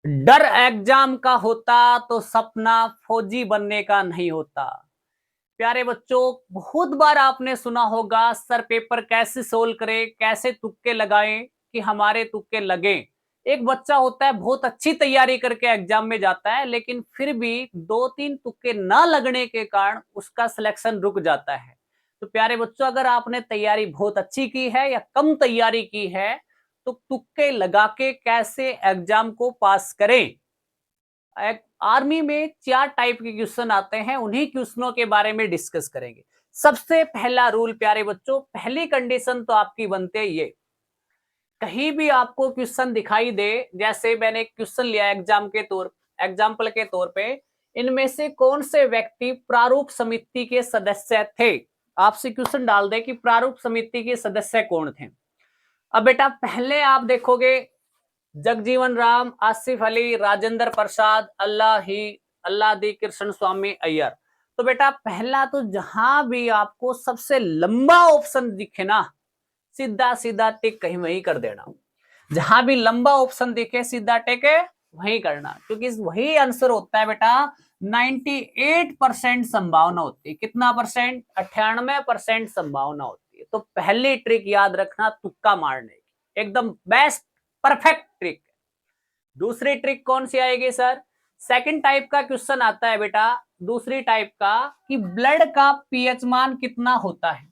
डर एग्जाम का होता तो सपना फौजी बनने का नहीं होता। प्यारे बच्चों, बहुत बार आपने सुना होगा सर पेपर कैसे सोल्व करें, कैसे तुक्के लगाएं कि हमारे तुक्के लगे। एक बच्चा होता है बहुत अच्छी तैयारी करके एग्जाम में जाता है, लेकिन फिर भी दो तीन तुक्के ना लगने के कारण उसका सिलेक्शन रुक जाता है। तो प्यारे बच्चों, अगर आपने तैयारी बहुत अच्छी की है या कम तैयारी की है, तो तुक्के लगा के कैसे एग्जाम को पास करें। आर्मी में 4 टाइप के क्वेश्चन आते हैं, उन्हीं क्वेश्चनों के बारे में डिस्कस करेंगे। सबसे पहला रूल प्यारे बच्चों, पहली कंडीशन तो आपकी बनती है ये, कहीं भी आपको क्वेश्चन दिखाई दे, जैसे मैंने एक क्वेश्चन लिया एग्जाम्पल के तौर पे, इनमें से कौन से व्यक्ति प्रारूप समिति के सदस्य थे। आपसे क्वेश्चन डाल दे कि प्रारूप समिति के सदस्य कौन थे। अब बेटा पहले आप देखोगे जगजीवन राम, आसिफ अली, राजेंद्र प्रसाद, अल्लादी कृष्ण स्वामी अय्यर। तो बेटा पहला तो जहां भी आपको सबसे लंबा ऑप्शन दिखे ना, सीधा सीधा टिक कहीं वहीं कर देना। जहां भी लंबा ऑप्शन दिखे सीधा टिक वहीं करना, क्योंकि वही आंसर होता है बेटा। 98% संभावना होती है। कितना परसेंट? 98% संभावना होती है। तो पहली ट्रिक याद रखना, तुक्का मारने की एकदम बेस्ट परफेक्ट ट्रिक। दूसरी ट्रिक कौन सी आएगी सर? सेकंड टाइप का क्वेश्चन आता है बेटा, दूसरी टाइप का, कि ब्लड का पीएच मान कितना होता है।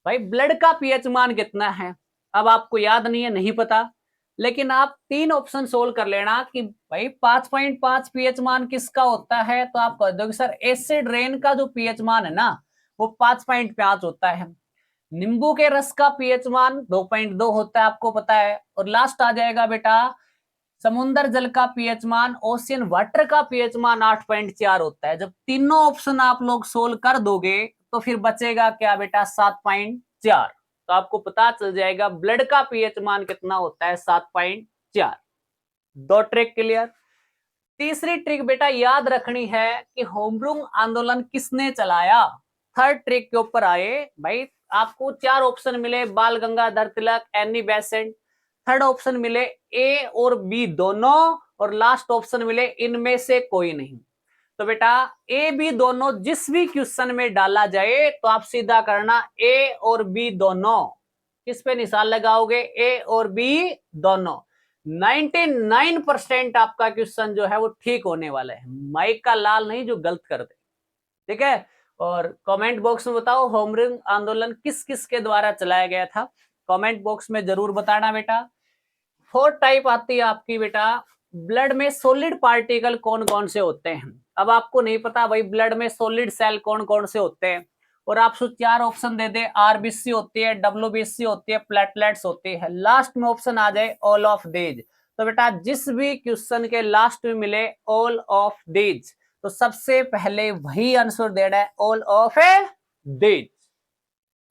भाई ब्लड का पीएच मान कितना है? अब आपको याद नहीं है, नहीं पता, लेकिन आप 3 ऑप्शन सोल्व कर लेना कि भाई 5.5 पीएच मान किसका होता है, तो आप कह दोगे सर एसिड रेन का जो पीएच मान है ना, वो 5.5 होता है। नींबू के रस का पीएच मान 2.2 होता है, आपको पता है। और लास्ट आ जाएगा बेटा समुद्र जल का पीएच मान, ओशियन वाटर का पीएच मान 8.4 होता है। जब तीनों ऑप्शन आप लोग सोल्व कर दोगे तो फिर बचेगा क्या बेटा? 7.4। तो आपको पता चल जाएगा ब्लड का पीएच मान कितना होता है, 7.4। 2 ट्रिक क्लियर। तीसरी ट्रिक बेटा याद रखनी है कि होम रूल आंदोलन किसने चलाया। थर्ड ट्रिक के ऊपर आए भाई, आपको 4 ऑप्शन मिले, बाल Gangadhar Tilak, Annie Besant. Third option मिले ए और बी दोनों, और लास्ट ऑप्शन मिले इनमें से कोई नहीं। तो बेटा ए बी दोनों जिस भी क्वेश्चन में डाला जाए तो आप सीधा करना ए और बी दोनों। किस पे निशान लगाओगे? ए और बी दोनों। 99% आपका क्वेश्चन जो है वो ठीक होने वाला है। माइक का लाल नहीं जो गलत कर दे, ठीक है। और कमेंट बॉक्स में बताओ होम रूल आंदोलन किस किस के द्वारा चलाया गया था, कमेंट बॉक्स में जरूर बताना बेटा। 4 टाइप आती है आपकी बेटा, ब्लड में सॉलिड पार्टिकल कौन कौन से होते हैं। अब आपको नहीं पता भाई ब्लड में सॉलिड सेल कौन कौन से होते हैं, और आपसे 4 ऑप्शन दे दे, आरबीसी होती है, डब्ल्यूबीसी होती है, प्लेटलेट्स होती है, लास्ट में ऑप्शन आ जाए ऑल ऑफ दीज। तो बेटा जिस भी क्वेश्चन के लास्ट में मिले ऑल ऑफ दीज, तो सबसे पहले वही आंसर देना है, ऑल ऑफ दीज।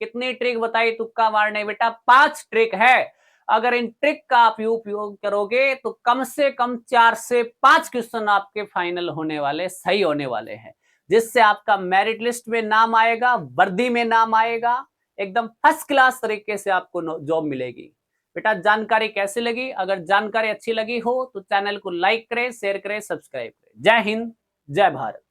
कितनी ट्रिक बताई तुक्का मारने बेटा? 5 ट्रिक है। अगर इन ट्रिक का आप उपयोग करोगे तो कम से कम 4 से 5 क्वेश्चन आपके फाइनल होने वाले, सही होने वाले हैं, जिससे आपका मेरिट लिस्ट में नाम आएगा, वर्दी में नाम आएगा, एकदम फर्स्ट क्लास तरीके से आपको जॉब मिलेगी। बेटा जानकारी कैसी लगी? अगर जानकारी अच्छी लगी हो तो चैनल को लाइक करें, शेयर करें, सब्सक्राइब करें। जय हिंद, जय भारत।